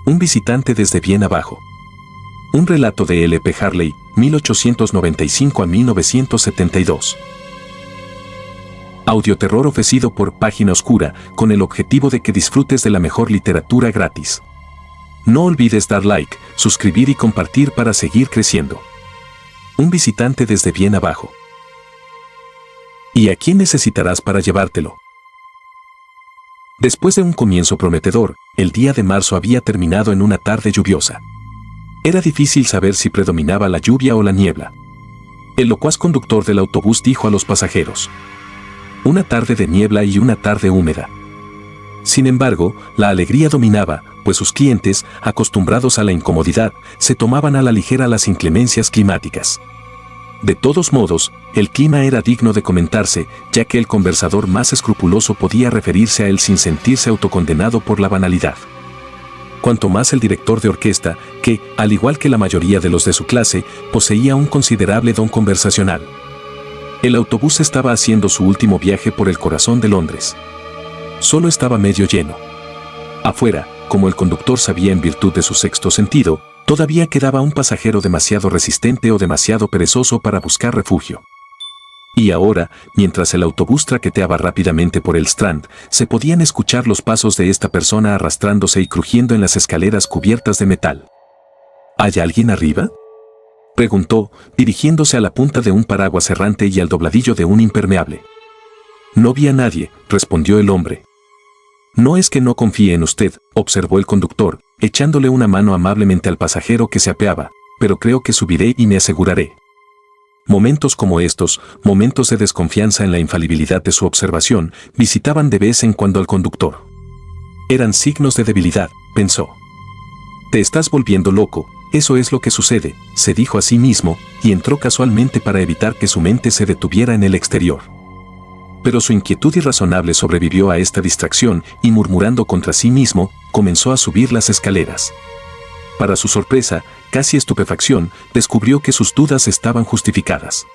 Un visitante desde bien abajo. Un relato de L. P. Harley, 1895 a 1972. Audioterror ofrecido por Página Oscura, con el objetivo de que disfrutes de la mejor literatura gratis. No olvides dar like, suscribir y compartir para seguir creciendo. Un visitante desde bien abajo. ¿Y a quién necesitarás para llevártelo? Después de un comienzo prometedor, el día de marzo había terminado en una tarde lluviosa. Era difícil saber si predominaba la lluvia o la niebla. El locuaz conductor del autobús dijo a los pasajeros: una tarde de niebla y una tarde húmeda. Sin embargo, la alegría dominaba, pues sus clientes, acostumbrados a la incomodidad, se tomaban a la ligera las inclemencias climáticas. De todos modos, el clima era digno de comentarse, ya que el conversador más escrupuloso podía referirse a él sin sentirse autocondenado por la banalidad. Cuanto más el director de orquesta, que, al igual que la mayoría de los de su clase, poseía un considerable don conversacional. El autobús estaba haciendo su último viaje por el corazón de Londres. Solo estaba medio lleno. Afuera, como el conductor sabía en virtud de su sexto sentido, todavía quedaba un pasajero demasiado resistente o demasiado perezoso para buscar refugio. Y ahora, mientras el autobús traqueteaba rápidamente por el Strand, se podían escuchar los pasos de esta persona arrastrándose y crujiendo en las escaleras cubiertas de metal. ¿Hay alguien arriba?, preguntó, dirigiéndose a la punta de un paraguas errante y al dobladillo de un impermeable. No vi a nadie, respondió el hombre. No es que no confíe en usted, observó el conductor, echándole una mano amablemente al pasajero que se apeaba, pero creo que subiré y me aseguraré. Momentos como estos, momentos de desconfianza en la infalibilidad de su observación, visitaban de vez en cuando al conductor. Eran signos de debilidad, pensó. Te estás volviendo loco, eso es lo que sucede, se dijo a sí mismo, y entró casualmente para evitar que su mente se detuviera en el exterior. Pero su inquietud irrazonable sobrevivió a esta distracción y, murmurando contra sí mismo, comenzó a subir las escaleras. Para su sorpresa, casi estupefacción, descubrió que sus dudas estaban justificadas.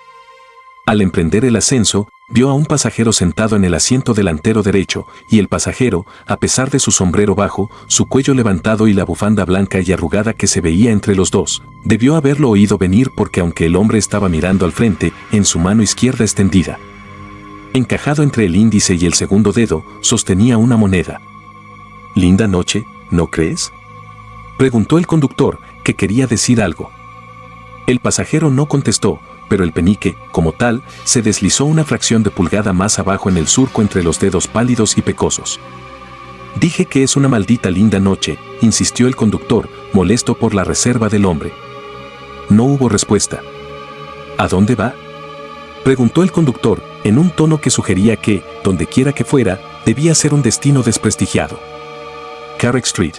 Al emprender el ascenso, vio a un pasajero sentado en el asiento delantero derecho, y el pasajero, a pesar de su sombrero bajo, su cuello levantado y la bufanda blanca y arrugada que se veía entre los dos, debió haberlo oído venir porque aunque el hombre estaba mirando al frente, en su mano izquierda extendida, encajado entre el índice y el segundo dedo, sostenía una moneda. «Linda noche, ¿no crees?», preguntó el conductor, que quería decir algo. El pasajero no contestó, pero el penique, como tal, se deslizó una fracción de pulgada más abajo en el surco entre los dedos pálidos y pecosos. «Dije que es una maldita linda noche», insistió el conductor, molesto por la reserva del hombre. No hubo respuesta. «¿A dónde va?», preguntó el conductor, en un tono que sugería que, donde quiera que fuera, debía ser un destino desprestigiado. «Carrick Street».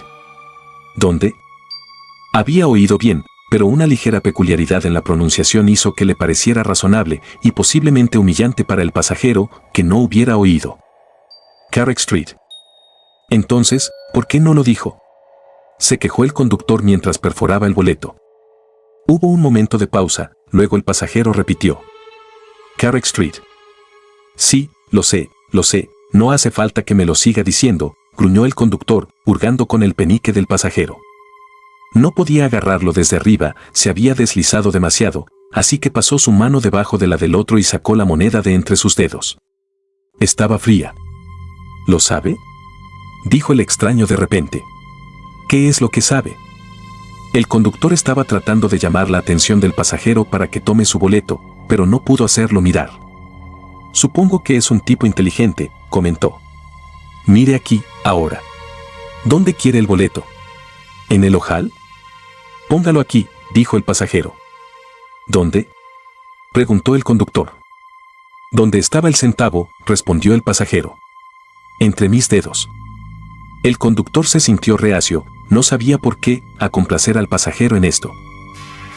«¿Dónde?». Había oído bien, pero una ligera peculiaridad en la pronunciación hizo que le pareciera razonable y posiblemente humillante para el pasajero que no hubiera oído. «Carrick Street». Entonces, ¿por qué no lo dijo?, se quejó el conductor mientras perforaba el boleto. Hubo un momento de pausa, luego el pasajero repitió: «Carrick Street». «Sí, lo sé, no hace falta que me lo siga diciendo», gruñó el conductor, hurgando con el penique del pasajero. No podía agarrarlo desde arriba, se había deslizado demasiado, así que pasó su mano debajo de la del otro y sacó la moneda de entre sus dedos. Estaba fría. «¿Lo sabe?», dijo el extraño de repente. «¿Qué es lo que sabe?». El conductor estaba tratando de llamar la atención del pasajero para que tome su boleto, pero no pudo hacerlo mirar. «Supongo que es un tipo inteligente», comentó. «Mire aquí, ahora. ¿Dónde quiere el boleto? ¿En el ojal?». «Póngalo aquí», dijo el pasajero. «¿Dónde?», preguntó el conductor. «Donde estaba el centavo», respondió el pasajero. «Entre mis dedos». El conductor se sintió reacio, no sabía por qué, a complacer al pasajero en esto.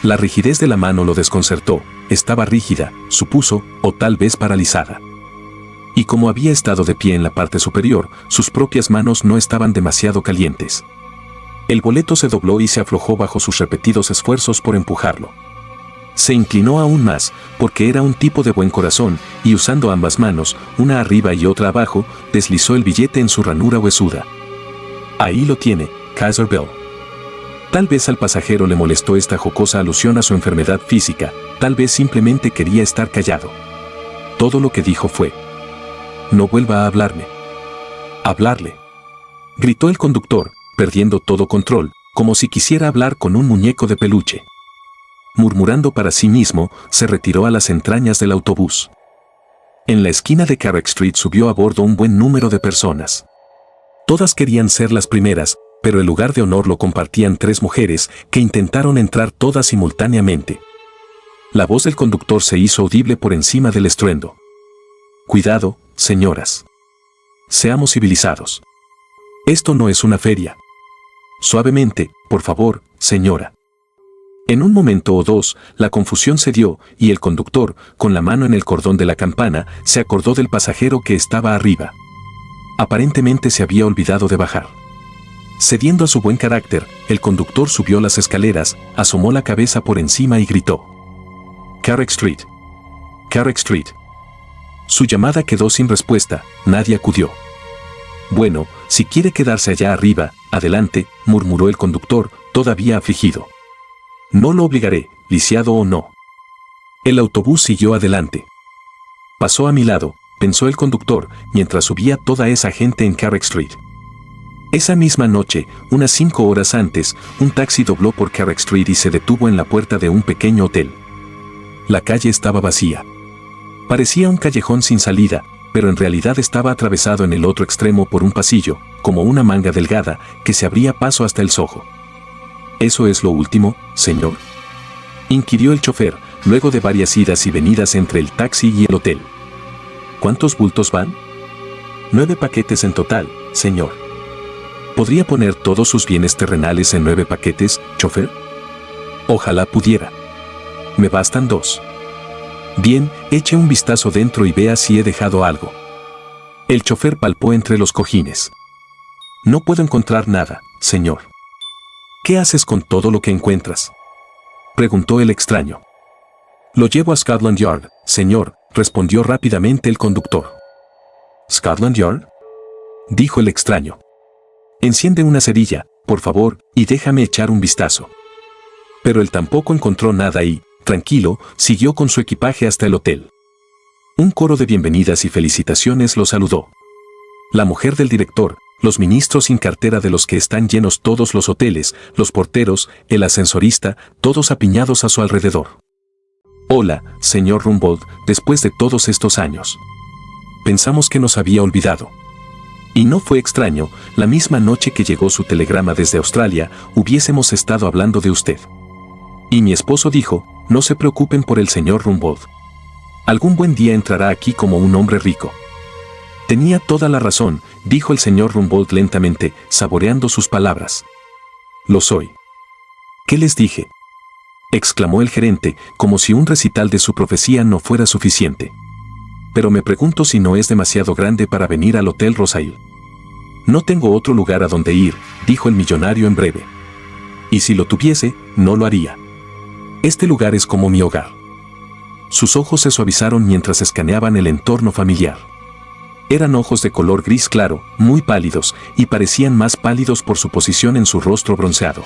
La rigidez de la mano lo desconcertó, estaba rígida, supuso, o tal vez paralizada. Y como había estado de pie en la parte superior, sus propias manos no estaban demasiado calientes. El boleto se dobló y se aflojó bajo sus repetidos esfuerzos por empujarlo. Se inclinó aún más, porque era un tipo de buen corazón, y usando ambas manos, una arriba y otra abajo, deslizó el billete en su ranura huesuda. «Ahí lo tiene, Kaiser Bill». Tal vez al pasajero le molestó esta jocosa alusión a su enfermedad física, tal vez simplemente quería estar callado. Todo lo que dijo fue: «No vuelva a hablarme». «¿Hablarle?», gritó el conductor, perdiendo todo control, como si quisiera hablar con un muñeco de peluche. Murmurando para sí mismo, se retiró a las entrañas del autobús. En la esquina de Carrack Street subió a bordo un buen número de personas. Todas querían ser las primeras, pero el lugar de honor lo compartían 3 mujeres que intentaron entrar todas simultáneamente. La voz del conductor se hizo audible por encima del estruendo. «Cuidado, señoras. Seamos civilizados. Esto no es una feria. Suavemente, por favor, señora». En un momento o dos, la confusión se dio y el conductor, con la mano en el cordón de la campana, se acordó del pasajero que estaba arriba. Aparentemente se había olvidado de bajar. Cediendo a su buen carácter, el conductor subió las escaleras, asomó la cabeza por encima y gritó: «Carrack Street. Carrack Street». Su llamada quedó sin respuesta, nadie acudió. «Bueno, si quiere quedarse allá arriba, adelante», murmuró el conductor, todavía afligido. «No lo obligaré, lisiado o no». El autobús siguió adelante. «Pasó a mi lado», pensó el conductor, mientras subía toda esa gente en Carrack Street. Esa misma noche, unas 5 horas antes, un taxi dobló por Carrack Street y se detuvo en la puerta de un pequeño hotel. La calle estaba vacía. Parecía un callejón sin salida, pero en realidad estaba atravesado en el otro extremo por un pasillo, como una manga delgada, que se abría paso hasta el Soho. «¿Eso es lo último, señor?», inquirió el chofer, luego de varias idas y venidas entre el taxi y el hotel. «¿Cuántos bultos van?». «9 paquetes en total, señor». «¿Podría poner todos sus bienes terrenales en 9 paquetes, chofer?». «Ojalá pudiera. Me bastan 2». «Bien, eche un vistazo dentro y vea si he dejado algo». El chofer palpó entre los cojines. «No puedo encontrar nada, señor». «¿Qué haces con todo lo que encuentras?», preguntó el extraño. «Lo llevo a Scotland Yard, señor», respondió rápidamente el conductor. «¿Scotland Yard?», dijo el extraño. «Enciende una cerilla, por favor, y déjame echar un vistazo». Pero él tampoco encontró nada y, tranquilo, siguió con su equipaje hasta el hotel. Un coro de bienvenidas y felicitaciones lo saludó. La mujer del director, los ministros sin cartera de los que están llenos todos los hoteles, los porteros, el ascensorista, todos apiñados a su alrededor. «Hola, señor Rumbold, después de todos estos años. Pensamos que nos había olvidado». Y no fue extraño, la misma noche que llegó su telegrama desde Australia, hubiésemos estado hablando de usted. Y mi esposo dijo: «No se preocupen por el señor Rumbold. Algún buen día entrará aquí como un hombre rico». Tenía toda la razón, dijo el señor Rumbold lentamente, saboreando sus palabras. «Lo soy». «¿Qué les dije?», exclamó el gerente, como si un recital de su profecía no fuera suficiente. «Pero me pregunto si no es demasiado grande para venir al Hotel Rosail». «No tengo otro lugar a donde ir», dijo el millonario en breve. «Y si lo tuviese, no lo haría. Este lugar es como mi hogar». Sus ojos se suavizaron mientras escaneaban el entorno familiar. Eran ojos de color gris claro, muy pálidos, y parecían más pálidos por su posición en su rostro bronceado.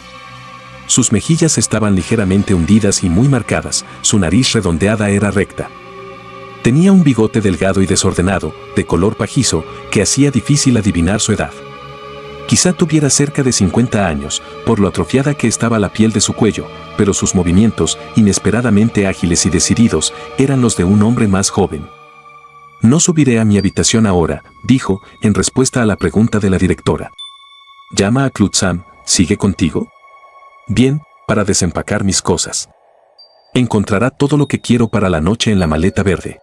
Sus mejillas estaban ligeramente hundidas y muy marcadas, su nariz redondeada era recta. Tenía un bigote delgado y desordenado, de color pajizo, que hacía difícil adivinar su edad. Quizá tuviera cerca de 50 años, por lo atrofiada que estaba la piel de su cuello, pero sus movimientos, inesperadamente ágiles y decididos, eran los de un hombre más joven. «No subiré a mi habitación ahora», dijo, en respuesta a la pregunta de la directora. «Llama a Claude Sam, ¿sigue contigo?». «Bien, para desempacar mis cosas. Encontrará todo lo que quiero para la noche en la maleta verde.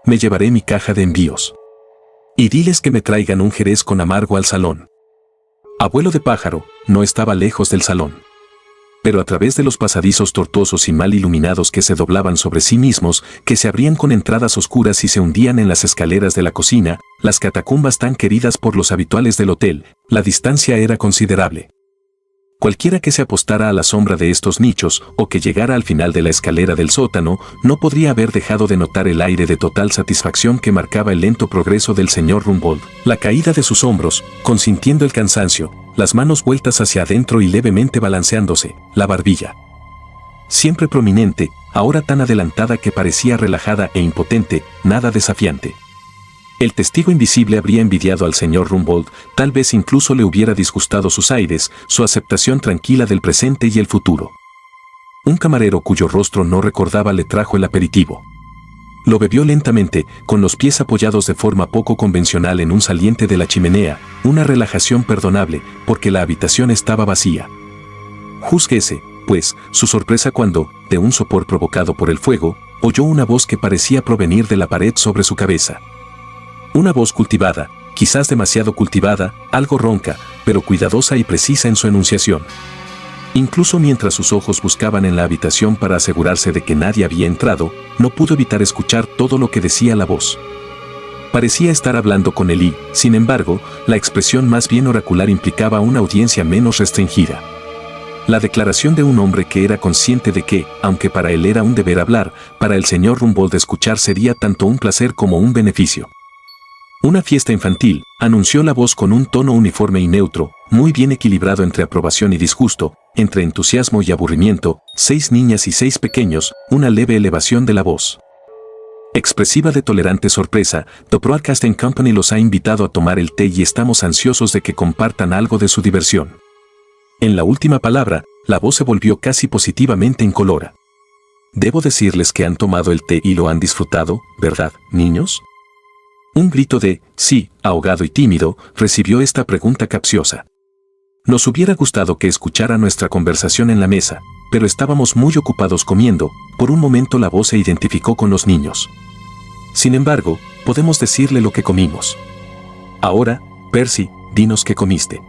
Me llevaré mi caja de envíos. Y diles que me traigan un jerez con amargo al salón». Abuelo de pájaro no estaba lejos del salón. Pero a través de los pasadizos tortuosos y mal iluminados que se doblaban sobre sí mismos, que se abrían con entradas oscuras y se hundían en las escaleras de la cocina, las catacumbas tan queridas por los habituales del hotel, la distancia era considerable. Cualquiera que se apostara a la sombra de estos nichos o que llegara al final de la escalera del sótano no podría haber dejado de notar el aire de total satisfacción que marcaba el lento progreso del señor Rumbold. La caída de sus hombros, consintiendo el cansancio, las manos vueltas hacia adentro y levemente balanceándose, la barbilla siempre prominente, ahora tan adelantada que parecía relajada e impotente, nada desafiante. El testigo invisible habría envidiado al señor Rumbold, tal vez incluso le hubiera disgustado sus aires, su aceptación tranquila del presente y el futuro. Un camarero cuyo rostro no recordaba le trajo el aperitivo. Lo bebió lentamente, con los pies apoyados de forma poco convencional en un saliente de la chimenea, una relajación perdonable, porque la habitación estaba vacía. Júzguese, pues, su sorpresa cuando, de un sopor provocado por el fuego, oyó una voz que parecía provenir de la pared sobre su cabeza. Una voz cultivada, quizás demasiado cultivada, algo ronca, pero cuidadosa y precisa en su enunciación. Incluso mientras sus ojos buscaban en la habitación para asegurarse de que nadie había entrado, no pudo evitar escuchar todo lo que decía la voz. Parecía estar hablando con él y, sin embargo, la expresión más bien oracular implicaba una audiencia menos restringida. La declaración de un hombre que era consciente de que, aunque para él era un deber hablar, para el señor Rumbold escuchar sería tanto un placer como un beneficio. Una fiesta infantil, anunció la voz con un tono uniforme y neutro, muy bien equilibrado entre aprobación y disgusto, entre entusiasmo y aburrimiento, 6 niñas y 6 pequeños, una leve elevación de la voz. Expresiva de tolerante sorpresa, The Broadcasting Company los ha invitado a tomar el té y estamos ansiosos de que compartan algo de su diversión. En la última palabra, la voz se volvió casi positivamente incolora. Debo decirles que han tomado el té y lo han disfrutado, ¿verdad, niños? Un grito de sí, ahogado y tímido, recibió esta pregunta capciosa. Nos hubiera gustado que escuchara nuestra conversación en la mesa, pero estábamos muy ocupados comiendo. Por un momento la voz se identificó con los niños. Sin embargo, podemos decirle lo que comimos. Ahora, Percy, dinos qué comiste.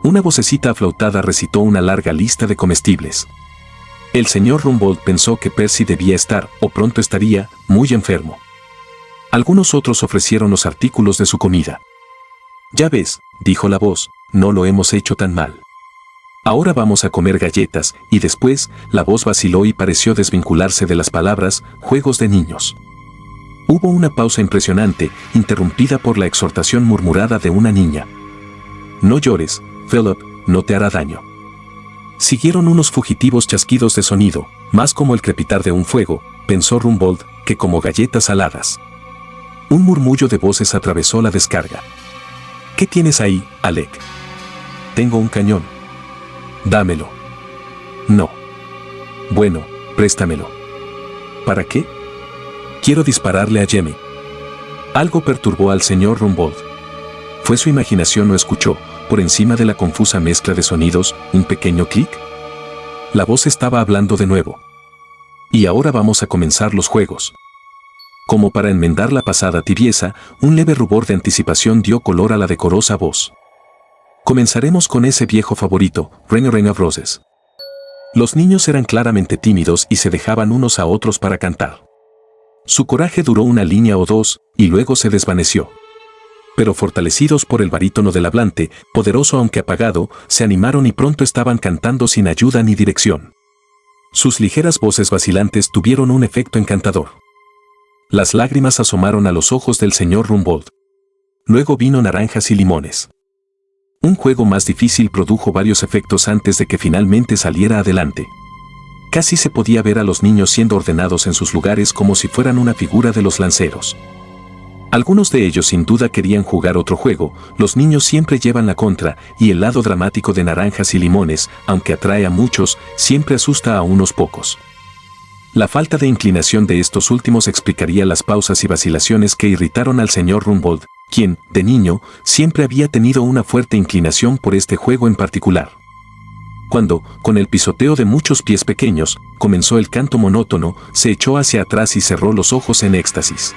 Una vocecita aflautada recitó una larga lista de comestibles. El señor Rumbold pensó que Percy debía estar, o pronto estaría, muy enfermo. Algunos otros ofrecieron los artículos de su comida. Ya ves, dijo la voz, no lo hemos hecho tan mal. Ahora vamos a comer galletas, y después, la voz vaciló y pareció desvincularse de las palabras, juegos de niños. Hubo una pausa impresionante, interrumpida por la exhortación murmurada de una niña. No llores, Philip, no te hará daño. Siguieron unos fugitivos chasquidos de sonido, más como el crepitar de un fuego, pensó Rumbold, que como galletas saladas. Un murmullo de voces atravesó la descarga. ¿Qué tienes ahí, Alec? Tengo un cañón. Dámelo. No. Bueno, préstamelo. ¿Para qué? Quiero dispararle a Jemmy. Algo perturbó al señor Rumbold. ¿Fue su imaginación o escuchó, por encima de la confusa mezcla de sonidos, un pequeño clic? La voz estaba hablando de nuevo. Y ahora vamos a comenzar los juegos. Como para enmendar la pasada tibieza, un leve rubor de anticipación dio color a la decorosa voz. Comenzaremos con ese viejo favorito, Ring of Roses. Los niños eran claramente tímidos y se dejaban unos a otros para cantar. Su coraje duró una línea o dos, y luego se desvaneció. Pero fortalecidos por el barítono del hablante, poderoso aunque apagado, se animaron y pronto estaban cantando sin ayuda ni dirección. Sus ligeras voces vacilantes tuvieron un efecto encantador. Las lágrimas asomaron a los ojos del señor Rumbold. Luego vino naranjas y limones. Un juego más difícil produjo varios efectos antes de que finalmente saliera adelante. Casi se podía ver a los niños siendo ordenados en sus lugares como si fueran una figura de los lanceros. Algunos de ellos sin duda querían jugar otro juego, los niños siempre llevan la contra, y el lado dramático de naranjas y limones, aunque atrae a muchos, siempre asusta a unos pocos. La falta de inclinación de estos últimos explicaría las pausas y vacilaciones que irritaron al señor Rumbold, quien, de niño, siempre había tenido una fuerte inclinación por este juego en particular. Cuando, con el pisoteo de muchos pies pequeños, comenzó el canto monótono, se echó hacia atrás y cerró los ojos en éxtasis.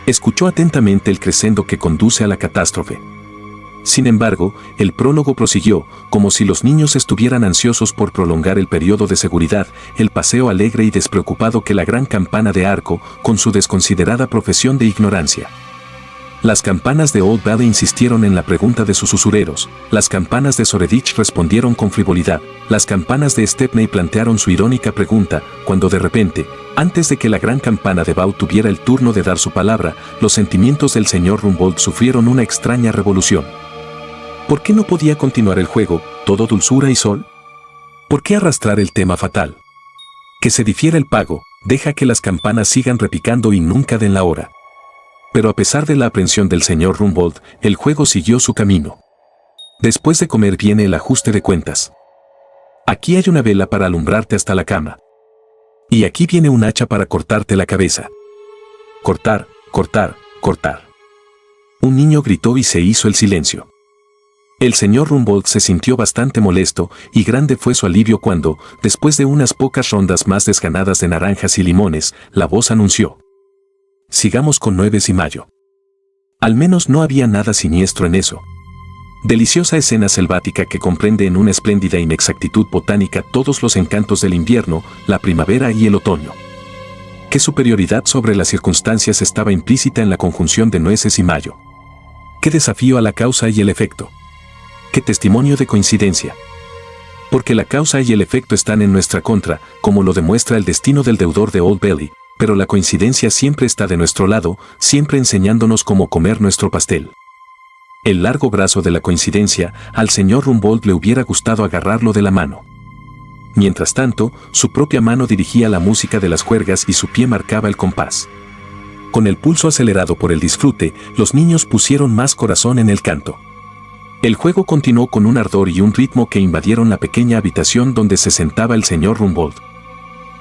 Escuchó atentamente el crescendo que conduce a la catástrofe. Sin embargo, el prólogo prosiguió, como si los niños estuvieran ansiosos por prolongar el periodo de seguridad, el paseo alegre y despreocupado que la gran campana de arco, con su desconsiderada profesión de ignorancia. Las campanas de Old Valley insistieron en la pregunta de sus usureros, las campanas de Shoreditch respondieron con frivolidad, las campanas de Stepney plantearon su irónica pregunta, cuando de repente, antes de que la gran campana de Bow tuviera el turno de dar su palabra, los sentimientos del señor Rumbold sufrieron una extraña revolución. ¿Por qué no podía continuar el juego, todo dulzura y sol? ¿Por qué arrastrar el tema fatal? Que se difiera el pago, deja que las campanas sigan repicando y nunca den la hora. Pero a pesar de la aprensión del señor Rumbold, el juego siguió su camino. Después de comer viene el ajuste de cuentas. Aquí hay una vela para alumbrarte hasta la cama. Y aquí viene un hacha para cortarte la cabeza. Cortar, cortar, cortar. Un niño gritó y se hizo el silencio. El señor Rumbold se sintió bastante molesto y grande fue su alivio cuando, después de unas pocas rondas más desganadas de naranjas y limones, la voz anunció: sigamos con nueves y mayo. Al menos no había nada siniestro en eso. Deliciosa escena selvática que comprende en una espléndida inexactitud botánica todos los encantos del invierno, la primavera y el otoño. Qué superioridad sobre las circunstancias estaba implícita en la conjunción de nueces y mayo. Qué desafío a la causa y el efecto. Qué testimonio de coincidencia. Porque la causa y el efecto están en nuestra contra, como lo demuestra el destino del deudor de Old Bailey, pero la coincidencia siempre está de nuestro lado, siempre enseñándonos cómo comer nuestro pastel. El largo brazo de la coincidencia, al señor Rumbold le hubiera gustado agarrarlo de la mano. Mientras tanto, su propia mano dirigía la música de las juergas y su pie marcaba el compás. Con el pulso acelerado por el disfrute, los niños pusieron más corazón en el canto. El juego continuó con un ardor y un ritmo que invadieron la pequeña habitación donde se sentaba el señor Rumbold.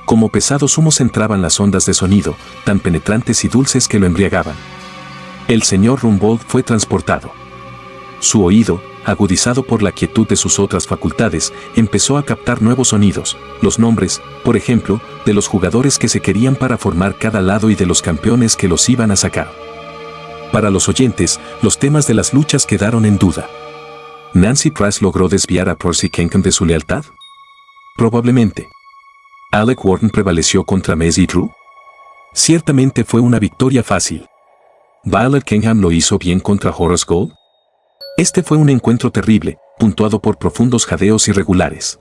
Como pesados humos entraban las ondas de sonido, tan penetrantes y dulces que lo embriagaban. El señor Rumbold fue transportado. Su oído, agudizado por la quietud de sus otras facultades, empezó a captar nuevos sonidos, los nombres, por ejemplo, de los jugadores que se querían para formar cada lado y de los campeones que los iban a sacar. Para los oyentes, los temas de las luchas quedaron en duda. ¿Nancy Price logró desviar a Percy Kenkham de su lealtad? Probablemente. ¿Alec Wharton prevaleció contra Messi Drew? Ciertamente fue una victoria fácil. ¿Violet Kenham lo hizo bien contra Horace Gold? Este fue un encuentro terrible, puntuado por profundos jadeos irregulares.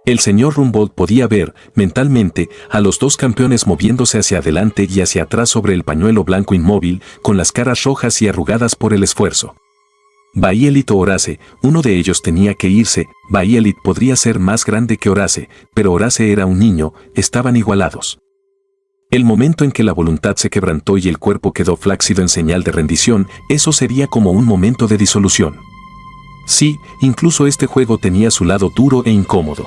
El señor Rumbold podía ver, mentalmente, a los dos campeones moviéndose hacia adelante y hacia atrás sobre el pañuelo blanco inmóvil, con las caras rojas y arrugadas por el esfuerzo. Baielit o Horace, uno de ellos tenía que irse. Baielit podría ser más grande que Horace, pero Horace era un niño, estaban igualados. El momento en que la voluntad se quebrantó y el cuerpo quedó flácido en señal de rendición, eso sería como un momento de disolución. Sí, incluso este juego tenía su lado duro e incómodo.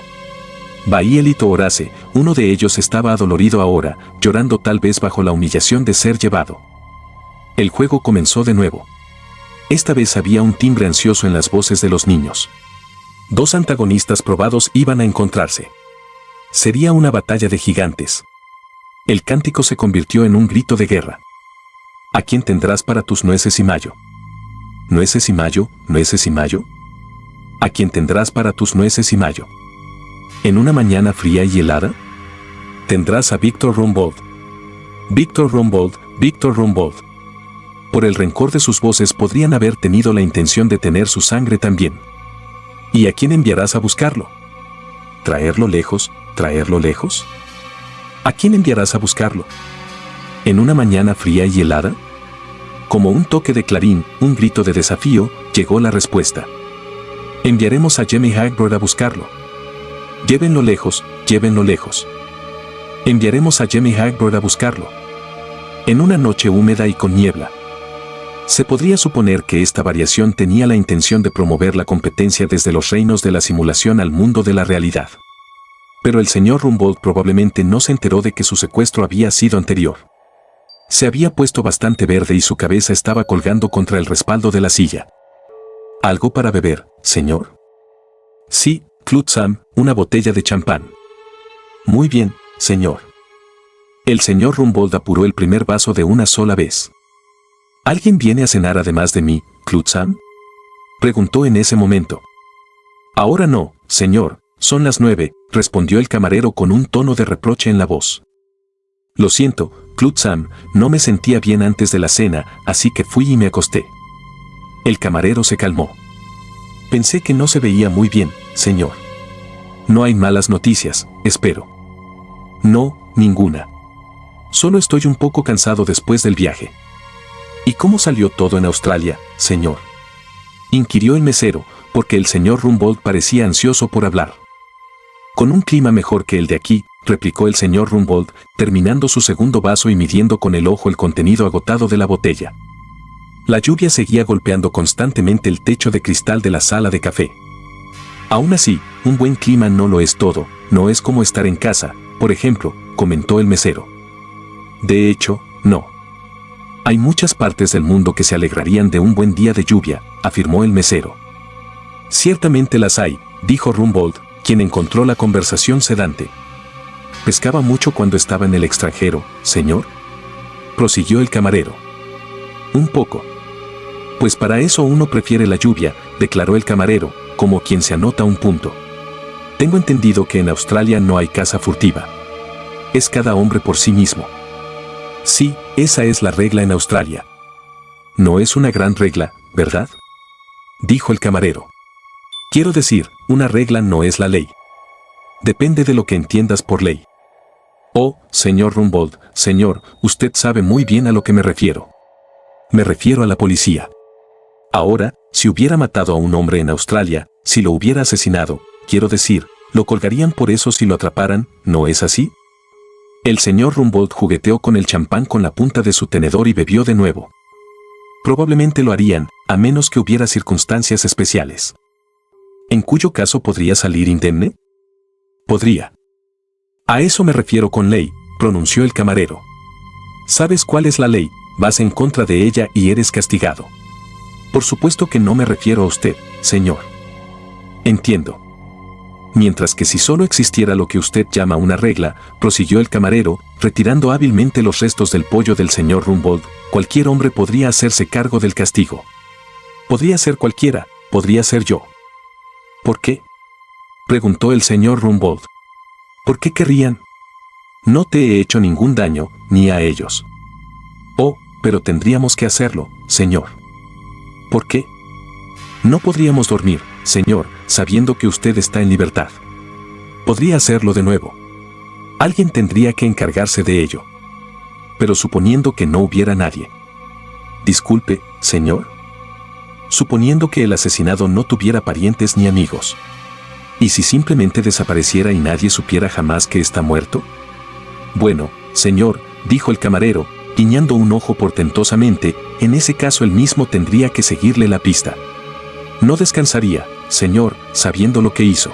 Baielit o Horace, uno de ellos estaba adolorido ahora, llorando tal vez bajo la humillación de ser llevado. El juego comenzó de nuevo. Esta vez había un timbre ansioso en las voces de los niños. Dos antagonistas probados iban a encontrarse. Sería una batalla de gigantes. El cántico se convirtió en un grito de guerra. ¿A quién tendrás para tus nueces y mayo? ¿Nueces y mayo, nueces y mayo? ¿A quién tendrás para tus nueces y mayo? ¿En una mañana fría y helada? Tendrás a Victor Rumbold. Victor Rumbold, Victor Rumbold. Por el rencor de sus voces podrían haber tenido la intención de tener su sangre también. ¿Y a quién enviarás a buscarlo? ¿Traerlo lejos? ¿Traerlo lejos? ¿A quién enviarás a buscarlo? ¿En una mañana fría y helada? Como un toque de clarín, un grito de desafío, llegó la respuesta. Enviaremos a Jemmy Hagbard a buscarlo. Llévenlo lejos, llévenlo lejos. Enviaremos a Jemmy Hagbard a buscarlo. En una noche húmeda y con niebla. Se podría suponer que esta variación tenía la intención de promover la competencia desde los reinos de la simulación al mundo de la realidad. Pero el señor Rumbold probablemente no se enteró de que su secuestro había sido anterior. Se había puesto bastante verde y su cabeza estaba colgando contra el respaldo de la silla. ¿Algo para beber, señor? Sí, Clutsam, una botella de champán. Muy bien, señor. El señor Rumbold apuró el primer vaso de una sola vez. ¿Alguien viene a cenar además de mí, Clutsam? Preguntó en ese momento. Ahora no, señor, son las 9, respondió el camarero con un tono de reproche en la voz. Lo siento, Clutsam, no me sentía bien antes de la cena, así que fui y me acosté. El camarero se calmó. Pensé que no se veía muy bien, señor. No hay malas noticias, espero. No, ninguna. Solo estoy un poco cansado después del viaje. ¿Y cómo salió todo en Australia, señor? inquirió el mesero, porque el señor Rumbold parecía ansioso por hablar. Con un clima mejor que el de aquí, replicó el señor Rumbold, terminando su segundo vaso y midiendo con el ojo el contenido agotado de la botella. La lluvia seguía golpeando constantemente el techo de cristal de la sala de café. Aún así, un buen clima no lo es todo, no es como estar en casa, por ejemplo, comentó el mesero. De hecho, no. Hay muchas partes del mundo que se alegrarían de un buen día de lluvia, afirmó el mesero. Ciertamente las hay, dijo Rumbold, quien encontró la conversación sedante. ¿Pescaba mucho cuando estaba en el extranjero, señor?, prosiguió el camarero. Un poco. Pues para eso uno prefiere la lluvia, declaró el camarero, como quien se anota un punto. Tengo entendido que en Australia no hay caza furtiva. Es cada hombre por sí mismo. Sí, esa es la regla en Australia. No es una gran regla, ¿verdad?, dijo el camarero. Quiero decir, una regla no es la ley. Depende de lo que entiendas por ley. Oh, señor Rumbold, señor, usted sabe muy bien a lo que me refiero. Me refiero a la policía. Ahora, si hubiera matado a un hombre en Australia, si lo hubiera asesinado, quiero decir, lo colgarían por eso si lo atraparan, ¿no es así? El señor Rumbold jugueteó con el champán con la punta de su tenedor y bebió de nuevo. Probablemente lo harían, a menos que hubiera circunstancias especiales. ¿En cuyo caso podría salir indemne? Podría. A eso me refiero con ley, pronunció el camarero. ¿Sabes cuál es la ley? Vas en contra de ella y eres castigado. Por supuesto que no me refiero a usted, señor. Entiendo. Mientras que si solo existiera lo que usted llama una regla, prosiguió el camarero, retirando hábilmente los restos del pollo del señor Rumbold, cualquier hombre podría hacerse cargo del castigo. Podría ser cualquiera, podría ser yo. ¿Por qué?, preguntó el señor Rumbold. ¿Por qué querrían? No te he hecho ningún daño, ni a ellos. Oh, pero tendríamos que hacerlo, señor. ¿Por qué? No podríamos dormir, señor, sabiendo que usted está en libertad. Podría hacerlo de nuevo. Alguien tendría que encargarse de ello. Pero suponiendo que no hubiera nadie. Disculpe, señor. Suponiendo que el asesinado no tuviera parientes ni amigos. ¿Y si simplemente desapareciera y nadie supiera jamás que está muerto? Bueno, señor, dijo el camarero, guiñando un ojo portentosamente, en ese caso él mismo tendría que seguirle la pista. No descansaría, señor, sabiendo lo que hizo.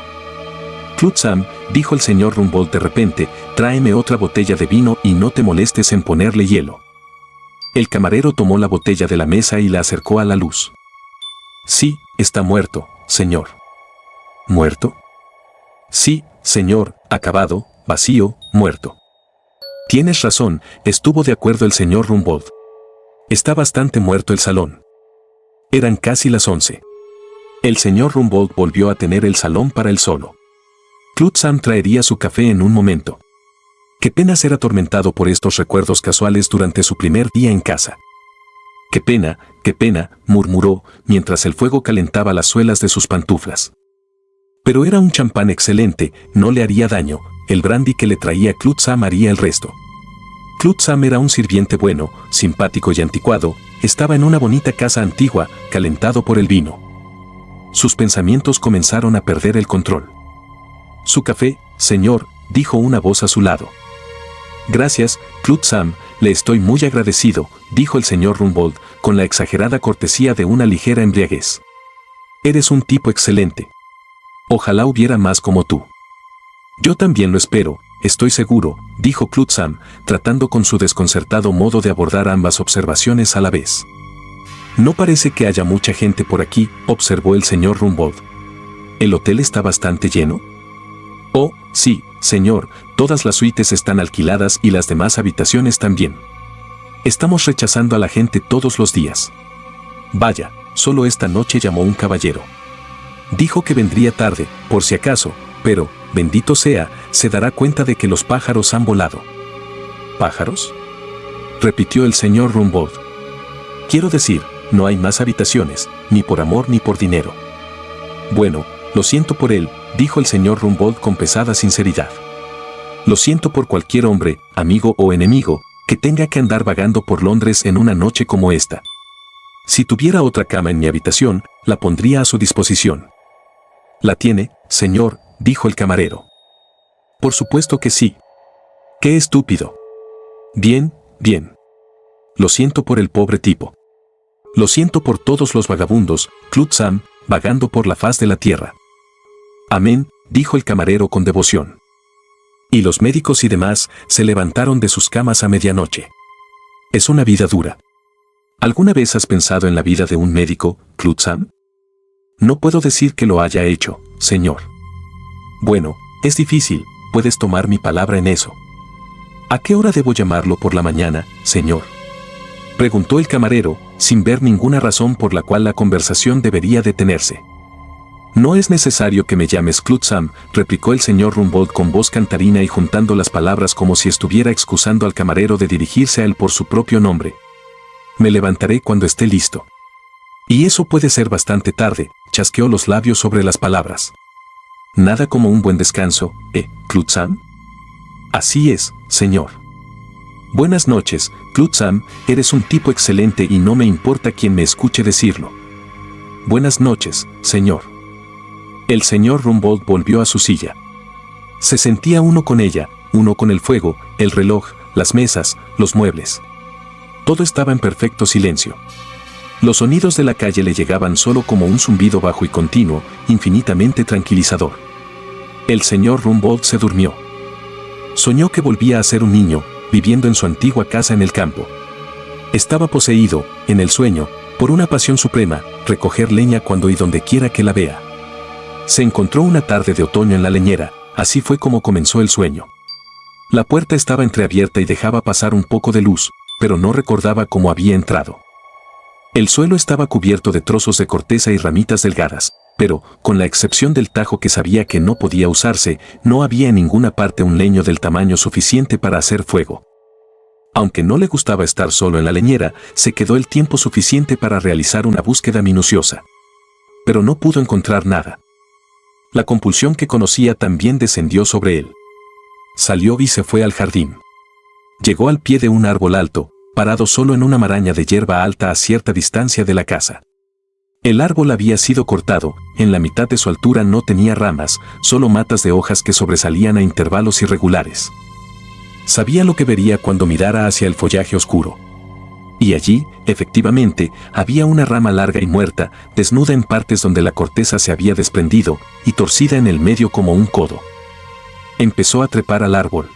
Clutsam, dijo el señor Rumbold de repente, tráeme otra botella de vino y no te molestes en ponerle hielo. El camarero tomó la botella de la mesa y la acercó a la luz. Sí, está muerto, señor. ¿Muerto? Sí, señor, acabado, vacío, muerto. Tienes razón, estuvo de acuerdo el señor Rumbold. Está bastante muerto el salón. Eran casi las 11. El señor Rumbold volvió a tener el salón para él solo. Clutsam traería su café en un momento. Qué pena ser atormentado por estos recuerdos casuales durante su primer día en casa. Qué pena, murmuró, mientras el fuego calentaba las suelas de sus pantuflas. Pero era un champán excelente, no le haría daño, el brandy que le traía Clutsam haría el resto. Clutsam era un sirviente bueno, simpático y anticuado, estaba en una bonita casa antigua, calentado por el vino. Sus pensamientos comenzaron a perder el control. Su café, señor, dijo una voz a su lado. Gracias, Clutsam, le estoy muy agradecido, dijo el señor Rumbold, con la exagerada cortesía de una ligera embriaguez. Eres un tipo excelente. Ojalá hubiera más como tú. Yo también lo espero, estoy seguro, dijo Clutsam, tratando con su desconcertado modo de abordar ambas observaciones a la vez. No parece que haya mucha gente por aquí, observó el señor Rumbold. ¿El hotel está bastante lleno? Oh, sí, señor, todas las suites están alquiladas y las demás habitaciones también. Estamos rechazando a la gente todos los días. Vaya, solo esta noche llamó un caballero. Dijo que vendría tarde, por si acaso, pero, bendito sea, se dará cuenta de que los pájaros han volado. ¿Pájaros?, repitió el señor Rumbold. Quiero decir, no hay más habitaciones, ni por amor ni por dinero. Bueno, lo siento por él, dijo el señor Rumbold con pesada sinceridad. Lo siento por cualquier hombre, amigo o enemigo, que tenga que andar vagando por Londres en una noche como esta. Si tuviera otra cama en mi habitación, la pondría a su disposición. «¿La tiene, señor?», dijo el camarero. «Por supuesto que sí». «¡Qué estúpido!». «Bien, bien. Lo siento por el pobre tipo. Lo siento por todos los vagabundos, Clutsam, vagando por la faz de la tierra». «Amén», dijo el camarero con devoción. Y los médicos y demás se levantaron de sus camas a medianoche. Es una vida dura. ¿Alguna vez has pensado en la vida de un médico, Clutsam? No puedo decir que lo haya hecho, señor. Bueno, es difícil, puedes tomar mi palabra en eso. ¿A qué hora debo llamarlo por la mañana, señor?, preguntó el camarero, sin ver ninguna razón por la cual la conversación debería detenerse. «No es necesario que me llames Clutsam», replicó el señor Rumbold con voz cantarina y juntando las palabras como si estuviera excusando al camarero de dirigirse a él por su propio nombre. «Me levantaré cuando esté listo». «Y eso puede ser bastante tarde», chasqueó los labios sobre las palabras. «Nada como un buen descanso, Clutsam?» «Así es, señor». «Buenas noches, Clutsam, eres un tipo excelente y no me importa quien me escuche decirlo». «Buenas noches, señor». El señor Rumbold volvió a su silla. Se sentía uno con ella, uno con el fuego, el reloj, las mesas, los muebles. Todo estaba en perfecto silencio. Los sonidos de la calle le llegaban solo como un zumbido bajo y continuo, infinitamente tranquilizador. El señor Rumbold se durmió. Soñó que volvía a ser un niño, viviendo en su antigua casa en el campo. Estaba poseído, en el sueño, por una pasión suprema, recoger leña cuando y donde quiera que la vea. Se encontró una tarde de otoño en la leñera, así fue como comenzó el sueño. La puerta estaba entreabierta y dejaba pasar un poco de luz, pero no recordaba cómo había entrado. El suelo estaba cubierto de trozos de corteza y ramitas delgadas, pero, con la excepción del tajo que sabía que no podía usarse, no había en ninguna parte un leño del tamaño suficiente para hacer fuego. Aunque no le gustaba estar solo en la leñera, se quedó el tiempo suficiente para realizar una búsqueda minuciosa. Pero no pudo encontrar nada. La compulsión que conocía también descendió sobre él. Salió y se fue al jardín. Llegó al pie de un árbol alto, parado solo en una maraña de hierba alta a cierta distancia de la casa. El árbol había sido cortado, en la mitad de su altura no tenía ramas, solo matas de hojas que sobresalían a intervalos irregulares. Sabía lo que vería cuando mirara hacia el follaje oscuro. Y allí, efectivamente, había una rama larga y muerta, desnuda en partes donde la corteza se había desprendido, y torcida en el medio como un codo. Empezó a trepar al árbol.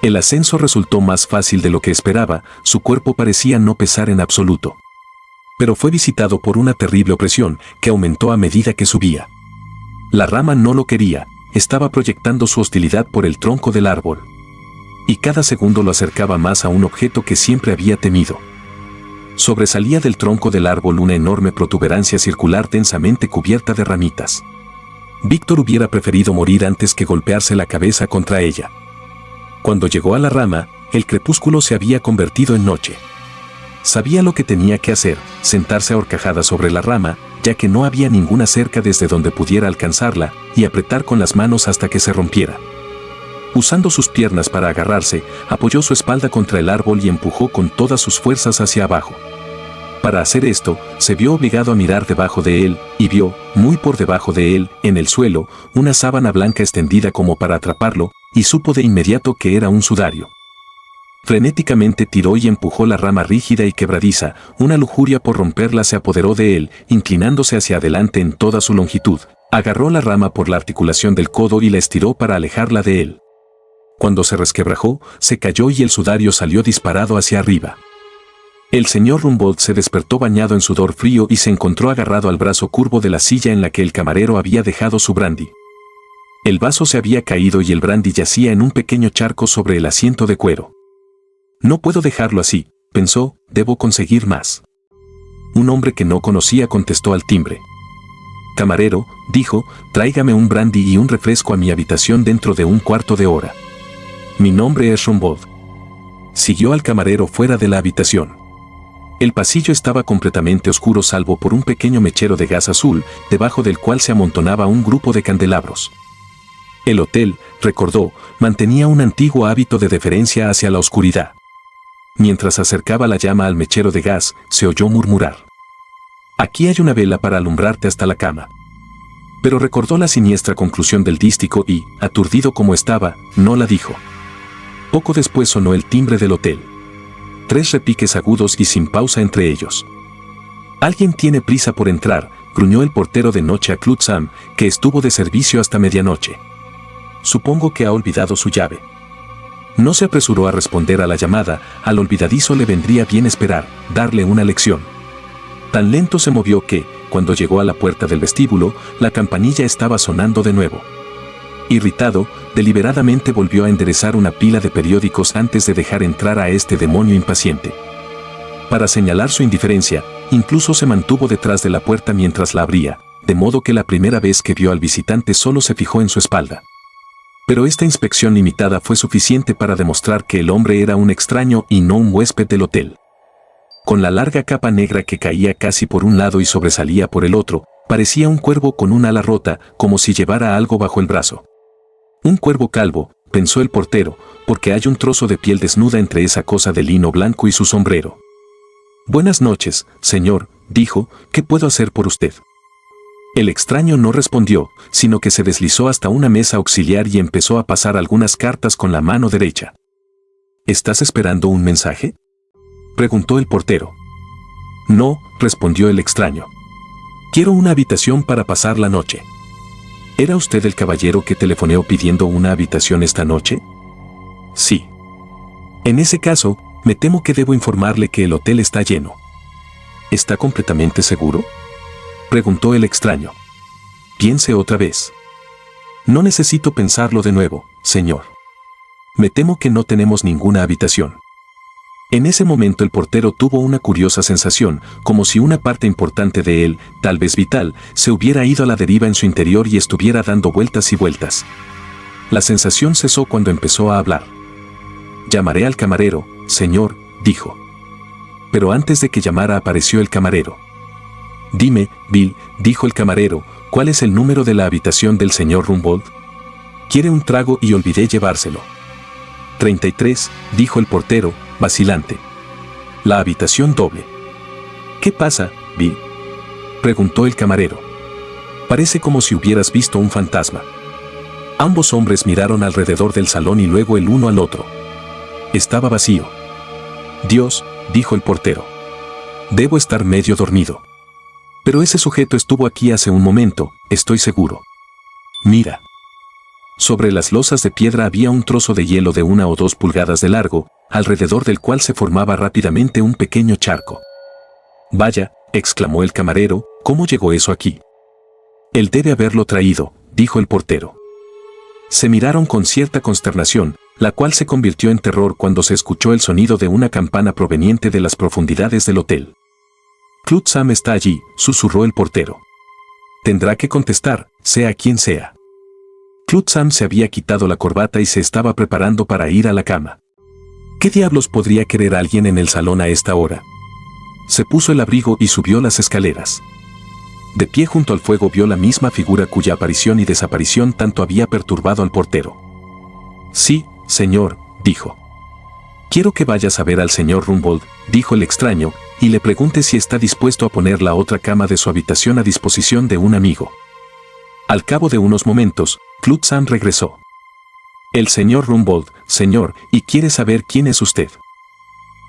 El ascenso resultó más fácil de lo que esperaba, su cuerpo parecía no pesar en absoluto. Pero fue visitado por una terrible opresión, que aumentó a medida que subía. La rama no lo quería, estaba proyectando su hostilidad por el tronco del árbol. Y cada segundo lo acercaba más a un objeto que siempre había temido. Sobresalía del tronco del árbol una enorme protuberancia circular densamente cubierta de ramitas. Víctor hubiera preferido morir antes que golpearse la cabeza contra ella. Cuando llegó a la rama, el crepúsculo se había convertido en noche. Sabía lo que tenía que hacer, sentarse a horcajadas sobre la rama, ya que no había ninguna cerca desde donde pudiera alcanzarla, y apretar con las manos hasta que se rompiera. Usando sus piernas para agarrarse, apoyó su espalda contra el árbol y empujó con todas sus fuerzas hacia abajo. Para hacer esto, se vio obligado a mirar debajo de él, y vio, muy por debajo de él, en el suelo, una sábana blanca extendida como para atraparlo, y supo de inmediato que era un sudario. Frenéticamente tiró y empujó la rama rígida y quebradiza, una lujuria por romperla se apoderó de él, inclinándose hacia adelante en toda su longitud. Agarró la rama por la articulación del codo y la estiró para alejarla de él. Cuando se resquebrajó, se cayó y el sudario salió disparado hacia arriba. El señor Rumbold se despertó bañado en sudor frío y se encontró agarrado al brazo curvo de la silla en la que el camarero había dejado su brandy. El vaso se había caído y el brandy yacía en un pequeño charco sobre el asiento de cuero. No puedo dejarlo así, pensó, debo conseguir más. Un hombre que no conocía contestó al timbre. Camarero, dijo, tráigame un brandy y un refresco a mi habitación dentro de un cuarto de hora. Mi nombre es Rumbold. Siguió al camarero fuera de la habitación. El pasillo estaba completamente oscuro salvo por un pequeño mechero de gas azul, debajo del cual se amontonaba un grupo de candelabros. El hotel, recordó, mantenía un antiguo hábito de deferencia hacia la oscuridad. Mientras acercaba la llama al mechero de gas, se oyó murmurar. Aquí hay una vela para alumbrarte hasta la cama. Pero recordó la siniestra conclusión del dístico y, aturdido como estaba, no la dijo. Poco después sonó el timbre del hotel. 3 repiques agudos y sin pausa entre ellos. «Alguien tiene prisa por entrar», gruñó el portero de noche a Claude Sam, que estuvo de servicio hasta medianoche. «Supongo que ha olvidado su llave». No se apresuró a responder a la llamada, al olvidadizo le vendría bien esperar, darle una lección. Tan lento se movió que, cuando llegó a la puerta del vestíbulo, la campanilla estaba sonando de nuevo. Irritado, deliberadamente volvió a enderezar una pila de periódicos antes de dejar entrar a este demonio impaciente. Para señalar su indiferencia, incluso se mantuvo detrás de la puerta mientras la abría, de modo que la primera vez que vio al visitante solo se fijó en su espalda. Pero esta inspección limitada fue suficiente para demostrar que el hombre era un extraño y no un huésped del hotel. Con la larga capa negra que caía casi por un lado y sobresalía por el otro, parecía un cuervo con un ala rota, como si llevara algo bajo el brazo. Un cuervo calvo, pensó el portero, porque hay un trozo de piel desnuda entre esa cosa de lino blanco y su sombrero. «Buenas noches, señor», dijo, «¿qué puedo hacer por usted?». El extraño no respondió, sino que se deslizó hasta una mesa auxiliar y empezó a pasar algunas cartas con la mano derecha. «¿Estás esperando un mensaje?», preguntó el portero. «No», respondió el extraño. «Quiero una habitación para pasar la noche». «¿Era usted el caballero que telefoneó pidiendo una habitación esta noche?». «Sí». «En ese caso, me temo que debo informarle que el hotel está lleno». «¿Está completamente seguro?», preguntó el extraño. «Piense otra vez». «No necesito pensarlo de nuevo, señor. Me temo que no tenemos ninguna habitación». En ese momento el portero tuvo una curiosa sensación, como si una parte importante de él, tal vez vital, se hubiera ido a la deriva en su interior y estuviera dando vueltas y vueltas. La sensación cesó cuando empezó a hablar. «Llamaré al camarero, señor», dijo. Pero antes de que llamara apareció el camarero. «Dime, Bill», dijo el camarero, «¿cuál es el número de la habitación del señor Rumbold? Quiere un trago y olvidé llevárselo». 33, dijo el portero, vacilante. «La habitación doble». «¿Qué pasa, Bill?», preguntó el camarero. «Parece como si hubieras visto un fantasma». Ambos hombres miraron alrededor del salón y luego el uno al otro. Estaba vacío. «Dios», dijo el portero. «Debo estar medio dormido. Pero ese sujeto estuvo aquí hace un momento, estoy seguro. Mira». Sobre las losas de piedra había un trozo de hielo de 1 o 2 pulgadas de largo, alrededor del cual se formaba rápidamente un pequeño charco. «Vaya», exclamó el camarero, «¿cómo llegó eso aquí?». «Él debe haberlo traído», dijo el portero. Se miraron con cierta consternación, la cual se convirtió en terror cuando se escuchó el sonido de una campana proveniente de las profundidades del hotel. «Claude Sam está allí», susurró el portero. «Tendrá que contestar, sea quien sea». Claude Sam se había quitado la corbata y se estaba preparando para ir a la cama. ¿Qué diablos podría querer alguien en el salón a esta hora? Se puso el abrigo y subió las escaleras. De pie junto al fuego vio la misma figura cuya aparición y desaparición tanto había perturbado al portero. «Sí, señor», dijo. «Quiero que vayas a ver al señor Rumbold», dijo el extraño, «y le pregunte si está dispuesto a poner la otra cama de su habitación a disposición de un amigo». Al cabo de unos momentos, Claude Sam regresó. «El señor Rumbold, señor, y quiere saber quién es usted».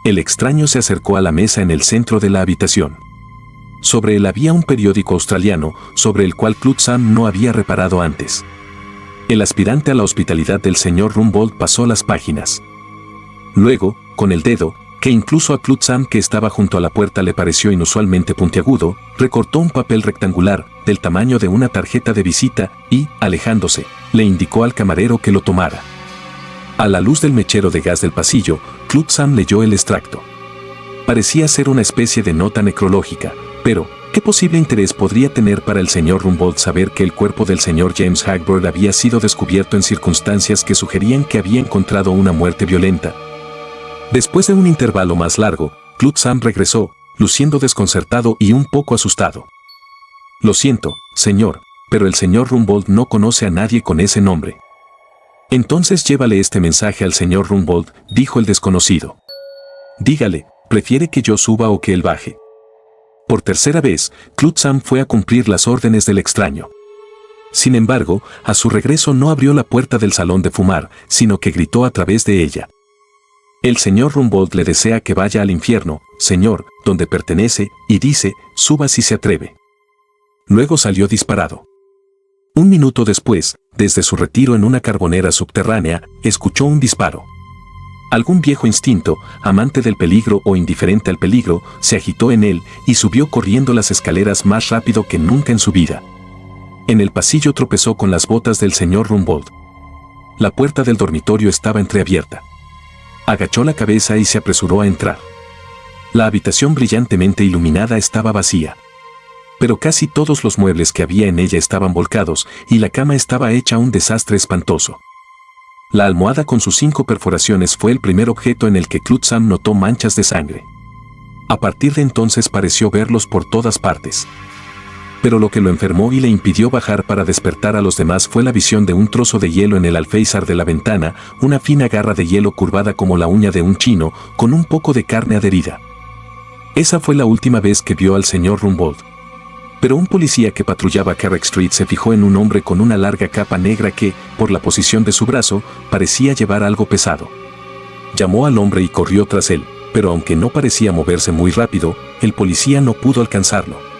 El extraño se acercó a la mesa en el centro de la habitación. Sobre él había un periódico australiano, sobre el cual Claude Sam no había reparado antes. El aspirante a la hospitalidad del señor Rumbold pasó las páginas. Luego, con el dedo, que incluso a Claude Sam que estaba junto a la puerta le pareció inusualmente puntiagudo, recortó un papel rectangular, del tamaño de una tarjeta de visita, y, alejándose, le indicó al camarero que lo tomara. A la luz del mechero de gas del pasillo, Claude Sam leyó el extracto. Parecía ser una especie de nota necrológica, pero, ¿qué posible interés podría tener para el señor Rumbold saber que el cuerpo del señor James Hagbard había sido descubierto en circunstancias que sugerían que había encontrado una muerte violenta? Después de un intervalo más largo, Claude Sam regresó, luciendo desconcertado y un poco asustado. «Lo siento, señor, pero el señor Rumbold no conoce a nadie con ese nombre». «Entonces llévale este mensaje al señor Rumbold», dijo el desconocido. «Dígale, ¿prefiere que yo suba o que él baje?». Por tercera vez, Claude Sam fue a cumplir las órdenes del extraño. Sin embargo, a su regreso no abrió la puerta del salón de fumar, sino que gritó a través de ella. El señor Rumbold le desea que vaya al infierno, señor, donde pertenece, y dice, suba si se atreve. Luego salió disparado. Un minuto después, desde su retiro en una carbonera subterránea, escuchó un disparo. Algún viejo instinto, amante del peligro o indiferente al peligro, se agitó en él y subió corriendo las escaleras más rápido que nunca en su vida. En el pasillo tropezó con las botas del señor Rumbold. La puerta del dormitorio estaba entreabierta. Agachó la cabeza y se apresuró a entrar. La habitación brillantemente iluminada estaba vacía. Pero casi todos los muebles que había en ella estaban volcados y la cama estaba hecha un desastre espantoso. La almohada con sus 5 perforaciones fue el primer objeto en el que Claude Sam notó manchas de sangre. A partir de entonces pareció verlos por todas partes. Pero lo que lo enfermó y le impidió bajar para despertar a los demás fue la visión de un trozo de hielo en el alféizar de la ventana, una fina garra de hielo curvada como la uña de un chino, con un poco de carne adherida. Esa fue la última vez que vio al señor Rumbold. Pero un policía que patrullaba Carrack Street se fijó en un hombre con una larga capa negra que, por la posición de su brazo, parecía llevar algo pesado. Llamó al hombre y corrió tras él, pero aunque no parecía moverse muy rápido, el policía no pudo alcanzarlo.